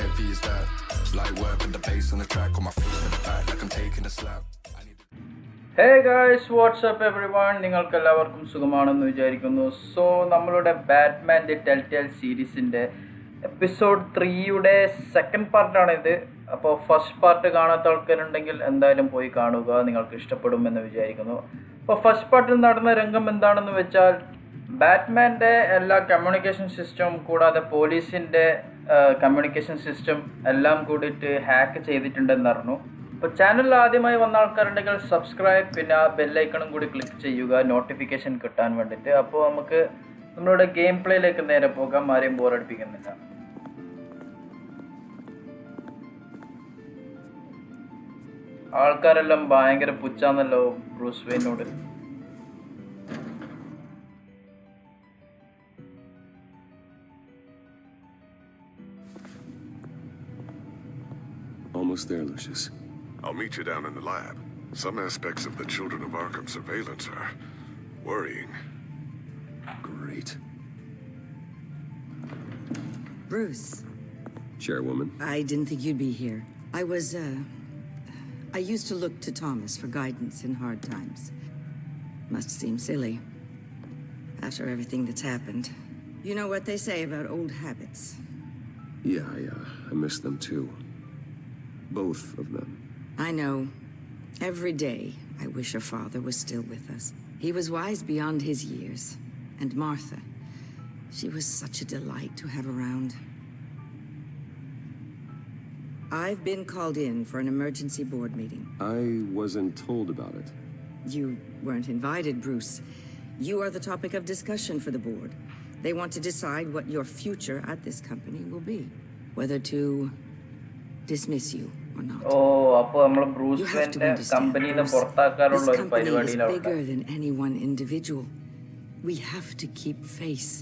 heavy is that? Light work with the bass on the track, on my feet in the back like I'm taking a slap. Hey guys WhatsApp every one, നിങ്ങൾക്ക് എല്ലാവർക്കും സുഖമാണെന്ന് വിചാരിക്കുന്നു. So നമ്മളുടെ Batman the ടെൽറ്റെയിൽ സീരീസിൻ്റെ episode 3യുടെ second പാർട്ടാണിത്. അപ്പോൾ first part കാണാത്ത ആൾക്കാരുണ്ടെങ്കിൽ എന്തായാലും പോയി കാണുക, നിങ്ങൾക്ക് ഇഷ്ടപ്പെടുമെന്ന് വിചാരിക്കുന്നു. അപ്പോൾ ഫസ്റ്റ് പാർട്ടിൽ നടന്ന രംഗം എന്താണെന്ന് വെച്ചാൽ, ബാറ്റ്മാൻ്റെ എല്ലാ കമ്മ്യൂണിക്കേഷൻ സിസ്റ്റവും കൂടാതെ പോലീസിൻ്റെ കമ്മ്യൂണിക്കേഷൻ സിസ്റ്റം എല്ലാം കൂടിയിട്ട് ഹാക്ക് ചെയ്തിട്ടുണ്ടെന്ന് പറഞ്ഞു. അപ്പോൾ ചാനലിൽ ആദ്യമായി വന്ന ആൾക്കാരുണ്ടെങ്കിൽ സബ്സ്ക്രൈബ്, പിന്നെ ആ ബെല്ലൈക്കണും കൂടി ക്ലിക്ക് ചെയ്യുക നോട്ടിഫിക്കേഷൻ കിട്ടാൻ വേണ്ടിയിട്ട്. അപ്പോൾ നമുക്ക് നമ്മളുടെ ഗെയിം പ്ലേയിലേക്ക് നേരെ പോകാം, ആരെയും ബോറടിപ്പിക്കുന്നില്ല. ആൾക്കാരെല്ലാം ഭയങ്കര പുച്ഛാന്നല്ലോ Bruce വെയിനോട്. Almost there, Lucius. I'll meet you down in the lab. Some aspects of the Children of Arkham surveillance are worrying. Great. Bruce. Chairwoman. I didn't think you'd be here. I used to look to Thomas for guidance in hard times. Must seem silly after everything that's happened. You know what they say about old habits. Yeah, I miss them too. Both of them. I know. Every day, I wish her father was still with us. He was wise beyond his years. And Martha, she was such a delight to have around. I've been called in for an emergency board meeting. I wasn't told about it. You weren't invited, Bruce. You are the topic of discussion for the board. They want to decide what your future at this company will be. Whether to dismiss you or not. അപ്പോൾ നമ്മൾ Bruce വെയിന്റെ കമ്പനിയിൽ നിന്ന് പുറത്താക്കാനുള്ള ഒരു പരിപാടിയിലാണ്. This company is bigger than any one individual. We have to keep face.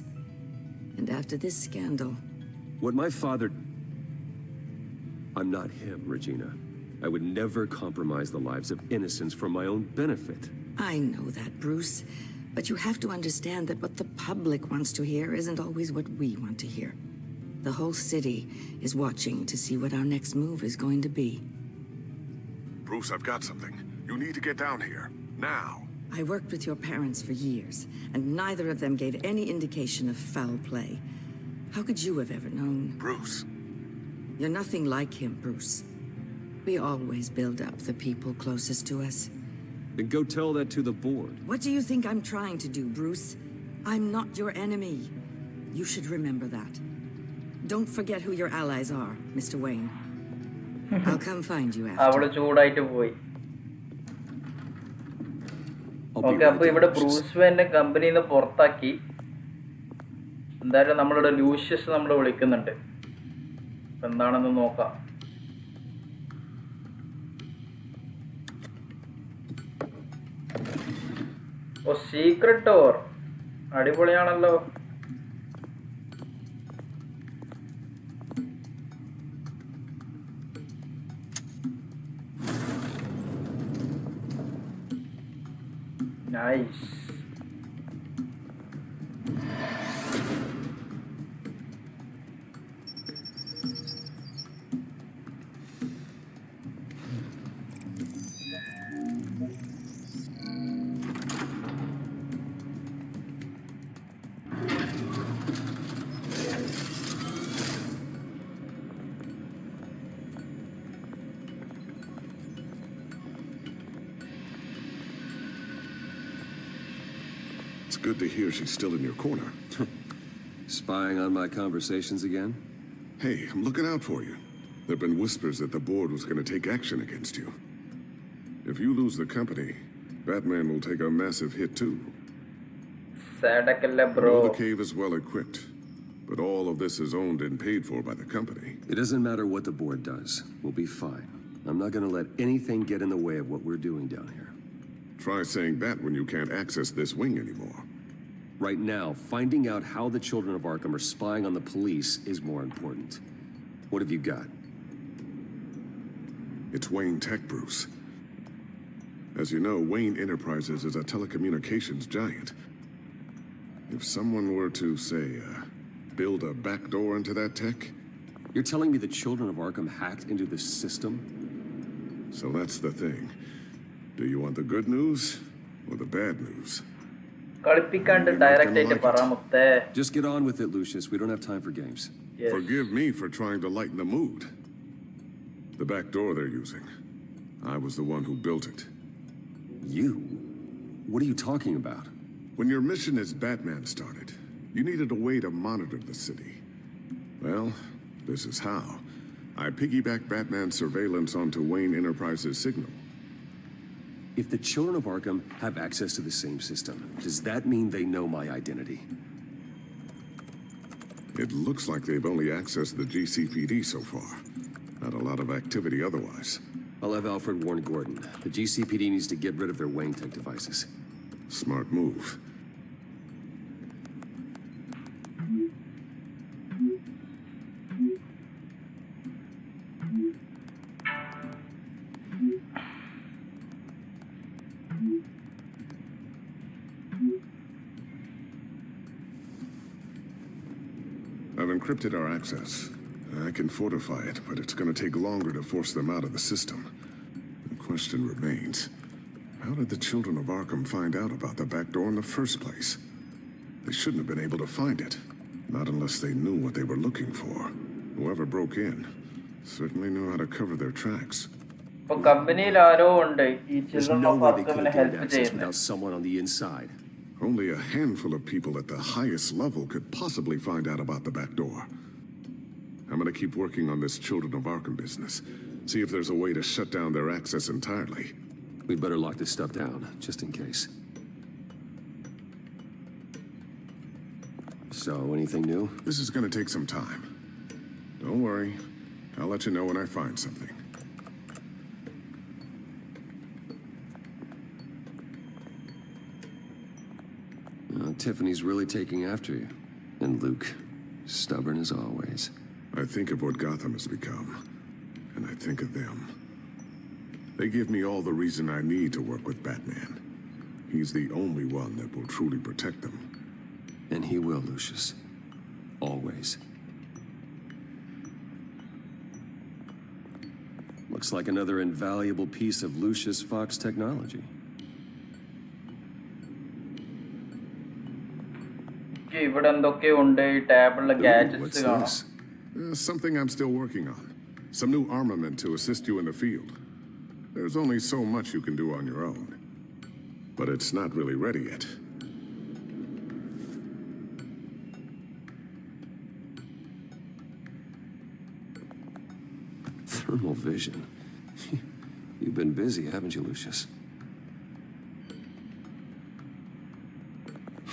And after this scandal, What my father... I'm not him, Regina. I would never compromise the lives of innocents for my own benefit. I know that, Bruce. But you have to understand that what the public wants to hear isn't always what we want to hear. The whole city is watching to see what our next move is going to be. Bruce, I've got something. You need to get down here. Now. I worked with your parents for years, and neither of them gave any indication of foul play. How could you have ever known? Bruce. You're nothing like him, Bruce. We always build up the people closest to us. Then go tell that to the board. What do you think I'm trying to do, Bruce? I'm not your enemy. You should remember that. Don't forget who your allies are, Mr. Wayne. I'll come find you after. അവള് ചൂടായിട്ട് പോയി. Okay, അപ്പോൾ ഇവിടെ Bruce വെയിന്റെ കമ്പനിയിൽ നിന്ന് പുറത്താക്കി. എന്തായാലും നമ്മളുടെ ലൂഷ്യസ് നമ്മൾ വിളിക്കുന്നുണ്ട്. എന്താണെന്ന് നോക്കാം. ഓ, സീക്രട്ട് ഡോർ അടിപൊളിയാണല്ലോ. Nice. It's good to hear she's still in your corner. Spying on my conversations again? Hey, I'm looking out for you. There have been whispers that the board was going to take action against you. If you lose the company, Batman will take a massive hit too. Sadakalla bro. I know the cave is well equipped, but all of this is owned and paid for by the company. It doesn't matter what the board does. We'll be fine. I'm not going to let anything get in the way of what we're doing down here. Try saying that when you can't access this wing anymore. Right now, finding out how the Children of Arkham are spying on the police is more important. What have you got? It's Wayne Tech, Bruce. As you know, Wayne Enterprises is a telecommunications giant. If someone were to, say, build a backdoor into that tech, You're telling me the children of Arkham hacked into this system? So that's the thing. Do you want the good news or the bad news? കളിപ്പിക്കാണ്ട് direct ആയിട്ട് പറ മുത്തേ. Just get on with it, Lucius. We don't have time for games. Yes. Forgive me for trying to lighten the mood. The back door they're using. I was the one who built it. You? What are you talking about? When your mission as Batman started, you needed a way to monitor the city. Well, this is how. I piggybacked Batman's surveillance onto Wayne Enterprises' signal. If the children of Arkham have access to the same system, does that mean they know my identity? It looks like they've only accessed the GCPD so far. Not a lot of activity otherwise. I'll have Alfred warn Gordon. The GCPD needs to get rid of their Wayne Tech devices. Smart move. I've encrypted our access. I can fortify it, but it's going to take longer to force them out of the system. The question remains, how did the children of Arkham find out about the back door in the first place? They shouldn't have been able to find it. Not unless they knew what they were looking for. Whoever broke in certainly knew how to cover their tracks. ഇപ്പൊ കമ്പനിയിൽ ആരോ ഉണ്ട് ഈ There's children no of way they could ആർക്കമിനെ have gained help access ചെയ്യുന്നത്. without someone on the inside. Only a handful of people at the highest level could possibly find out about the back door. I'm gonna keep working on this Children of Arkham business. See if there's a way to shut down their access entirely. We better lock this stuff down, just in case. So, anything new? This is gonna take some time. Don't worry. I'll let you know when I find something. Tiffany's really taking after you. And Luke, stubborn as always. I think of what Gotham has become, and I think of them. They give me all the reason I need to work with Batman. He's the only one that will truly protect them. And he will, Lucius. Always. Looks like another invaluable piece of Lucius Fox technology. ഇവിടെ എന്തൊക്കെയോ ഉണ്ട് ഈ ടാബിളിലെ Ooh, gadgets what's കാണാം. this? Something I'm still working on. Some new armament to assist you in the field. There's only so much you can do on your own. But it's not really ready yet. Thermal vision. You've been busy, haven't you, Lucius?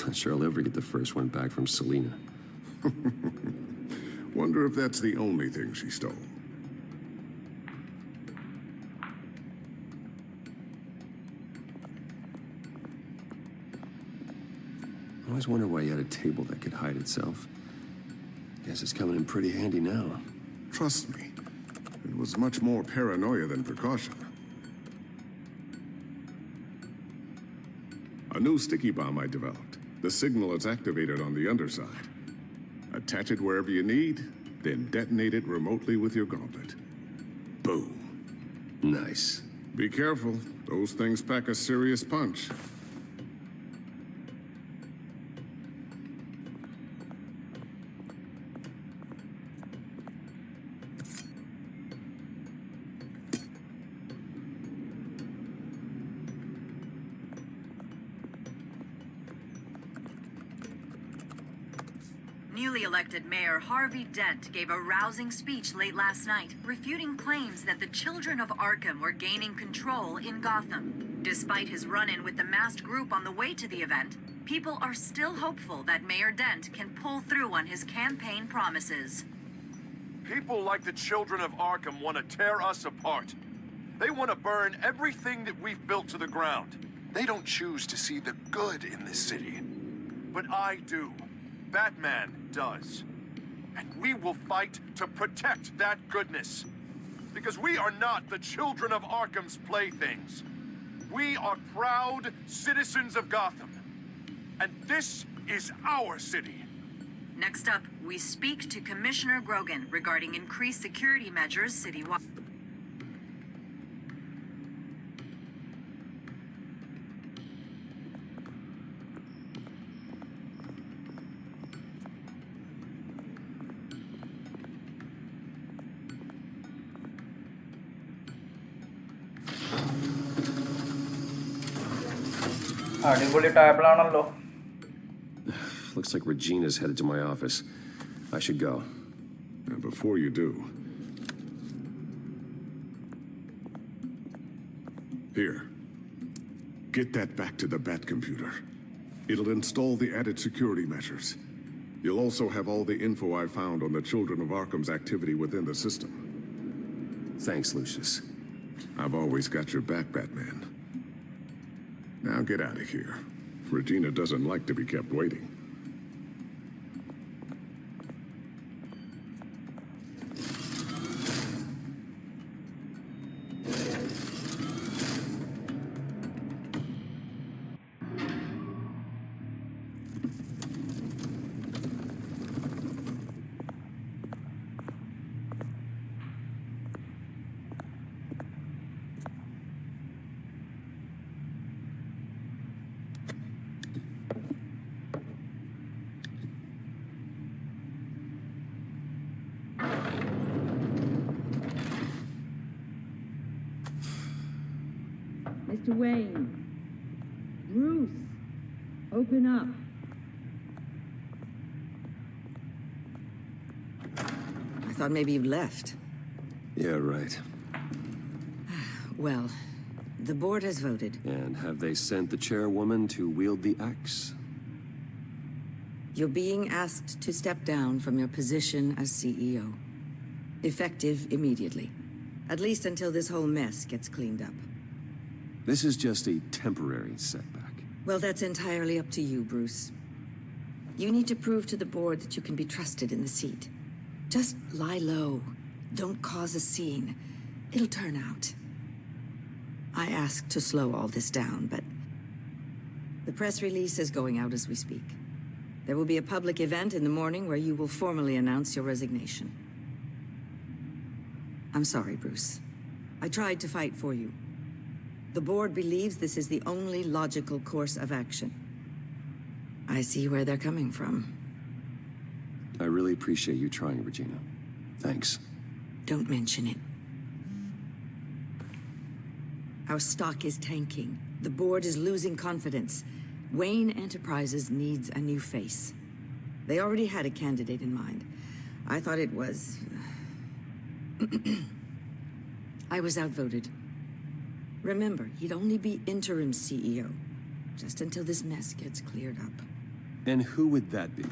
Not sure I'll ever get the first one back from Selena. Wonder if that's the only thing she stole. I always wonder why you had a table that could hide itself. Guess it's coming in pretty handy now. Trust me, it was much more paranoia than precaution. A new sticky bomb I developed. The signal is activated on the underside. Attach it wherever you need, then detonate it remotely with your gauntlet. Boom. Nice. Be careful. Those things pack a serious punch. Newly elected Mayor Harvey Dent gave a rousing speech late last night, refuting claims that the children of Arkham were gaining control in Gotham. Despite his run-in with the masked group on the way to the event, people are still hopeful that Mayor Dent can pull through on his campaign promises. People like the children of Arkham want to tear us apart. They want to burn everything that we've built to the ground. They don't choose to see the good in this city. But I do. Batman does. And we will fight to protect that goodness. Because we are not the children of Arkham's playthings. We are proud citizens of Gotham. And this is our city. Next up, We speak to Commissioner Grogan regarding increased security measures citywide. അടിപൊളി ടേബിളാണല്ലോ. Looks like Regina's headed to my office. I should go. And before you do... Here. Get that back to the Bat computer. It'll install the added security measures. You'll also have all the info I found on the Children of Arkham's activity within the system. Thanks, Lucius. I've always got your back, Batman. Now get out of here. Regina doesn't like to be kept waiting. Mr. Wayne. Bruce. Open up. I thought maybe you left. Yeah, right. Well, the board has voted. And have they sent the chairwoman to wield the axe? You're being asked to step down from your position as CEO. Effective immediately. At least until this whole mess gets cleaned up. This is just a temporary setback. Well, that's entirely up to you, Bruce. You need to prove to the board that you can be trusted in the seat. Just lie low. Don't cause a scene. It'll turn out. I asked to slow all this down, but the press release is going out as we speak. There will be a public event in the morning where you will formally announce your resignation. I'm sorry, Bruce. I tried to fight for you. The board believes this is the only logical course of action. I see where they're coming from. I really appreciate you trying, Regina. Thanks. Don't mention it. Our stock is tanking. The board is losing confidence. Wayne Enterprises needs a new face. They already had a candidate in mind. I thought it was... I was outvoted. Remember, he'd only be interim CEO, just until this mess gets cleared up. And who would that be?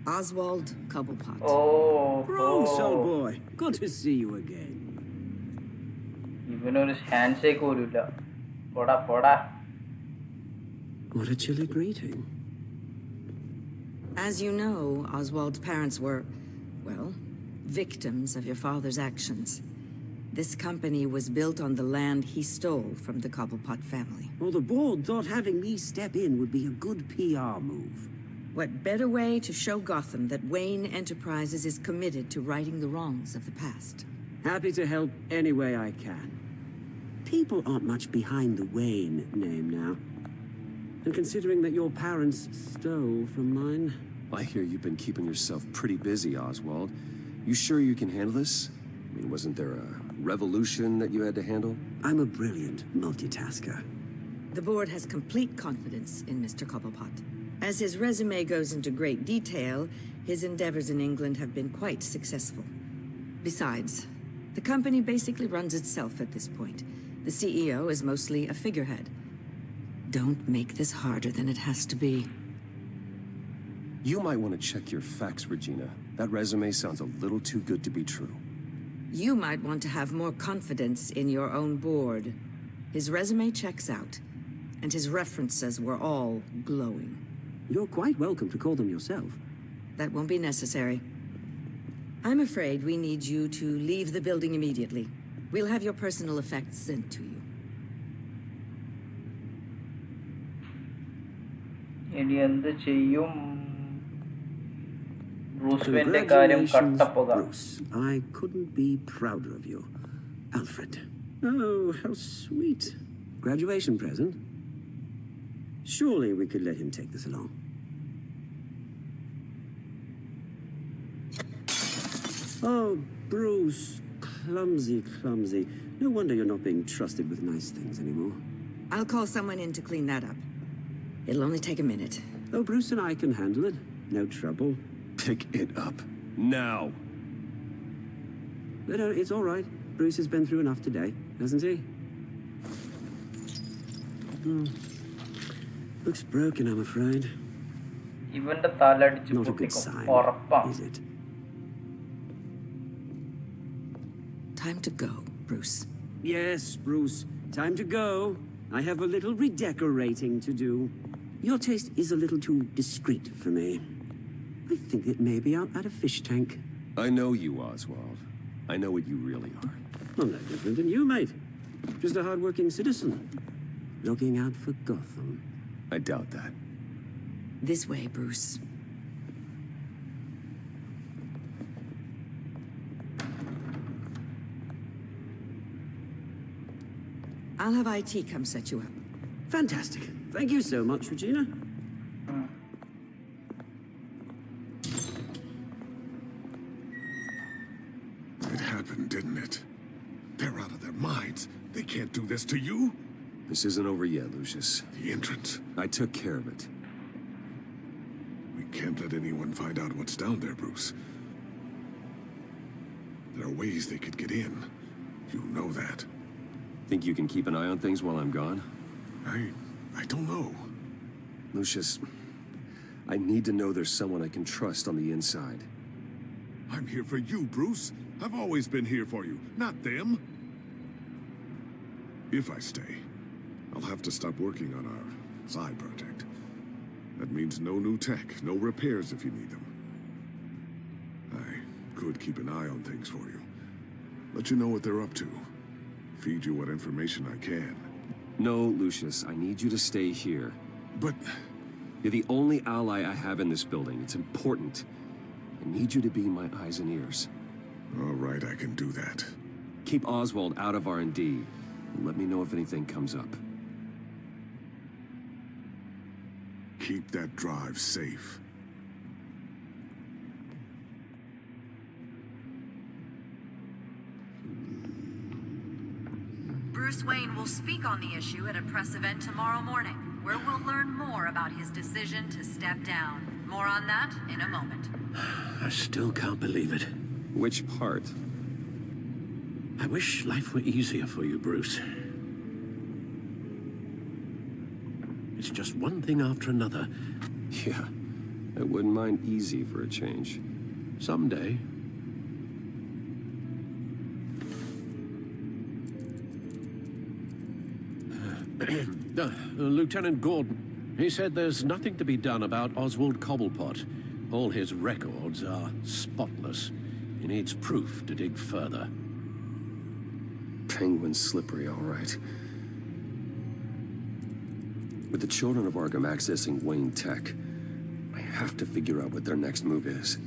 Oswald Cobblepot. Bruce, old boy. Good to see you again. ഇവനൊരു hand shake പോലും ഇല്ല. പോടാ പോടാ. What a chilly greeting. As you know, Oswald's parents were, well, victims of your father's actions. This company was built on the land he stole from the Cobblepot family. Well, the board thought having me step in would be a good PR move. What better way to show Gotham that Wayne Enterprises is committed to righting the wrongs of the past? Happy to help any way I can. People aren't much behind the Wayne name now. And considering that your parents stole from mine... I hear you've been keeping yourself pretty busy, Oswald. You sure you can handle this? I mean, wasn't there a revolution that you had to handle? I'm a brilliant multitasker. The board has complete confidence in Mr. Cobblepot. As his resume goes into great detail, his endeavors in England have been quite successful. Besides, the company basically runs itself at this point. The CEO is mostly a figurehead. Don't make this harder than it has to be. You might want to check your facts, Regina. That resume sounds a little too good to be true. You might want to have more confidence in your own board. His resume checks out, and his references were all glowing. You're quite welcome to call them yourself. That won't be necessary. I'm afraid we need you to leave the building immediately. We'll have your personal effects sent to you. ഇനി എന്ത് ചെയ്യും? Bruce വെയിന്റെ കാര്യം കട്ടപ്പുക. Bruce. I couldn't be prouder of you. Alfred. Oh, how sweet. Graduation present? Surely we could let him take this along. Oh, Bruce. Clumsy, clumsy. No wonder you're not being trusted with nice things anymore. I'll call someone in to clean that up. It'll only take a minute. Oh, Bruce and I can handle it. No trouble. Pick it up. Now! But it's all right. Bruce has been through enough today, hasn't he? Looks broken, I'm afraid. ഇവന്റെ തലടിച്ച് Not a good പൊട്ടിക്കും. sign, ഉറപ്പാണ്. is it? Time to go, Bruce. Yes, Bruce. Time to go. I have a little redecorating to do. Your taste is a little too discreet for me. I think that maybe I'm at a fish tank. I know you, Oswald. I know what you really are. I'm no different than you, mate. Just a hard-working citizen. Looking out for Gotham. I doubt that. This way, Bruce. I'll have IT come set you up. Fantastic. Thank you so much, Regina. It happened, didn't it? They're out of their minds. They can't do this to you. This isn't over yet, Lucius. The entrance. I took care of it. We can't let anyone find out what's down there, Bruce. There are ways they could get in. You know that. Think you can keep an eye on things while I'm gone? I don't know. Lucius, I need to know there's someone I can trust on the inside. I'm here for you, Bruce. I've always been here for you, not them. If I stay, I'll have to stop working on our side project. That means no new tech, no repairs if you need them. I could keep an eye on things for you. Let you know what they're up to. Feed you what information I can. No, Lucius, I need you to stay here. But You're the only ally I have in this building. It's important. I need you to be my eyes and ears. all right, I can do that. Keep Oswald out of R&D. And let me know if anything comes up. Keep that drive safe. Bruce Wayne will speak on the issue at a press event tomorrow morning, where we'll learn more about his decision to step down. More on that in a moment. I still can't believe it. Which part? I wish life were easier for you, Bruce. It's just one thing after another. Yeah, I wouldn't mind easy for a change. Someday. Lieutenant Gordon, he said there's nothing to be done about Oswald Cobblepot. All his records are spotless. He needs proof to dig further. Penguin's slippery, all right. With the children of Arkham accessing Wayne Tech, I have to figure out what their next move is.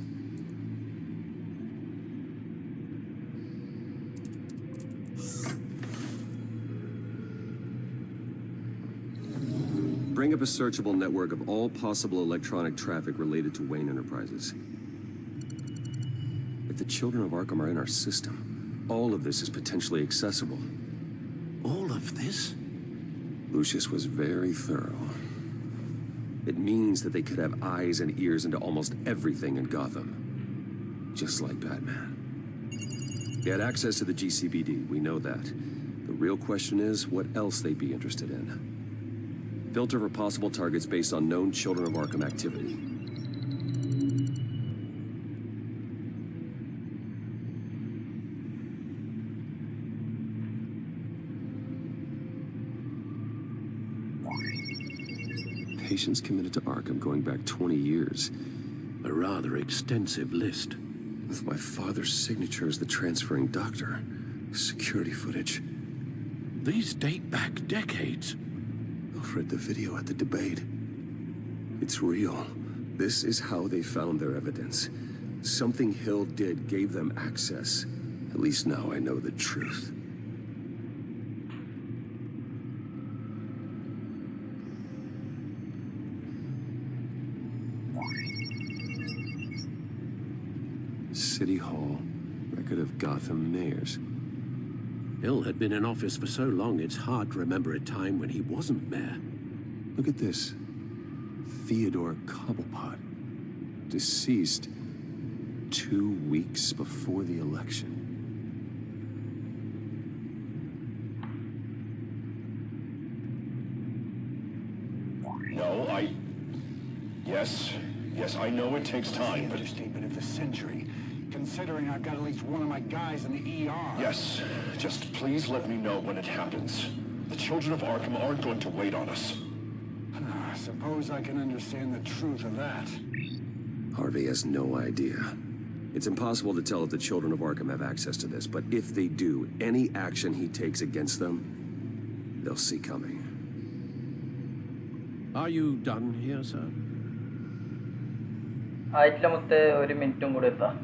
Bring up a searchable network of all possible electronic traffic related to Wayne Enterprises. If the children of Arkham are in our system, all of this is potentially accessible. All of this? Lucius was very thorough. It means that they could have eyes and ears into almost everything in Gotham. Just like Batman. They had access to the GCPD, we know that. The real question is, what else they'd be interested in. Filter for possible targets based on known children of Arkham activity. Patients committed to Arkham going back 20 years. A rather extensive list. With my father's signature as the transferring doctor. Security footage. These date back decades. I've read the video at the debate. It It's real. This is how they found their evidence. Something Hill did gave them access. At least now I know the truth. City Hall. Record of Gotham mayors. Hill had been in office for so long, it's hard to remember a time when he wasn't mayor. Look at this. Theodore Cobblepot. Deceased 2 weeks before the election. No, Yes, I know it takes time, but... Understatement of the century, considering I've got at least one of my guys in the ER. Yes, just please let me know when it happens. The children of Arkham aren't going to wait on us. Suppose I can understand the truth of that. Harvey has no idea. It's impossible to tell if the children of Arkham have access to this, but if they do, any action he takes against them, they'll see coming. Are you done here, sir? ആയിട്ടില്ല ഒരു മിനിറ്റും കൂടെ എത്താം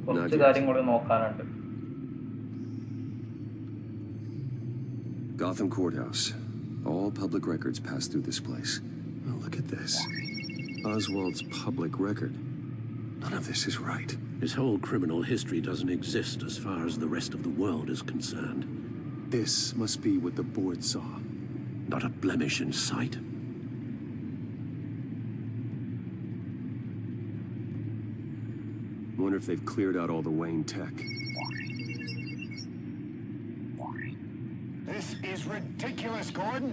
കുറച്ച് കാര്യം കൂടി നോക്കാനുണ്ട് Gotham Courthouse. All public records pass through this place. Oh, look at this. Oswald's public record. None of this is right. His whole criminal history doesn't exist as far as the rest of the world is concerned. This must be what the board saw. Not a blemish in sight. Wonder if they've cleared out all the Wayne tech. This is ridiculous, Gordon.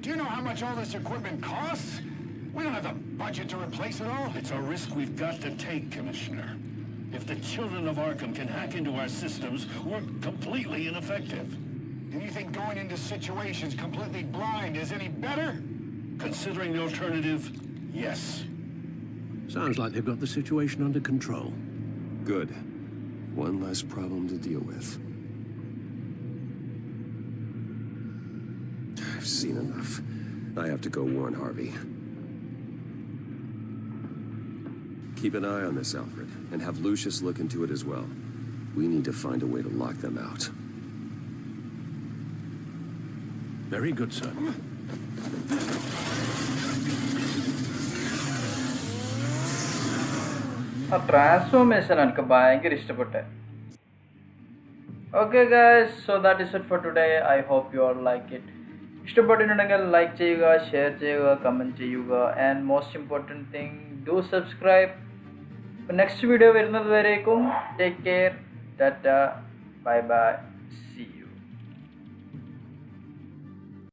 Do you know how much all this equipment costs? We don't have the budget to replace it all. It's a risk we've got to take, Commissioner. If the children of Arkham can hack into our systems, we're completely ineffective. Do you think going into situations completely blind is any better? Considering the alternative, yes. Sounds like they've got the situation under control. Good. One less problem to deal with. I've seen enough. I have to go warn Harvey. Keep an eye on this, Alfred, and have Lucius look into it as well. We need to find a way to lock them out. Very good, sir. ആ transformation എനിക്ക് ഭയങ്കര ഇഷ്ടപ്പെട്ടെ okay guys so that is it for today I hope you all like it ഇഷ്ടപ്പെട്ടിട്ടുണ്ടെങ്കിൽ like ചെയ്യുക share ചെയ്യുക comment ചെയ്യുക and most important thing do subscribe next video വരുന്നത് വരേക്കും take care tata bye bye see U